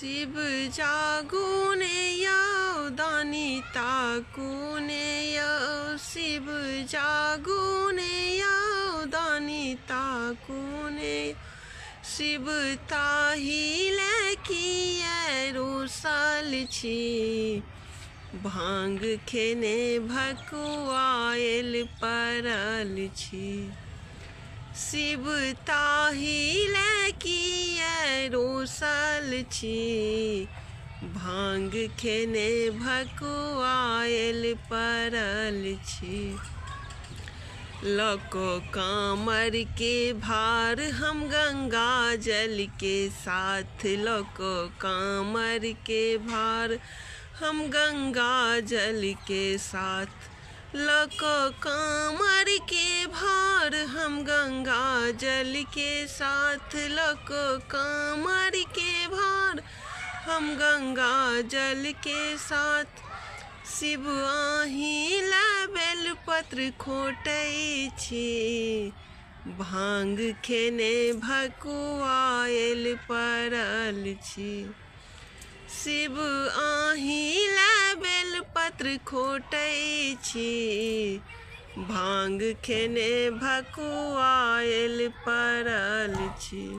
शिव जागू ने यौ दानी ताकू ने यौ शिव जागू ने यौ दानी ताकू ने शिव ताहिले किए रोसल छी भांग खेने भकुआयल परल छी शिव ताहिले किए रोसल छी भांग खेने भकुआयल परल छी लको कामर के भार हम गंगा जल के साथ लको कामर के भार हम गंगा जल के साथ लको कामर के भार हम गंगा जल के साथ लको कामर के भार हम गंगा जल के साथ शिव आही बेल पत्र खोटै छी भांग खेने भकुआयल परल छी शिव आही बेल पत्र खोटै छी भांग खेने भकुआयल परल छी।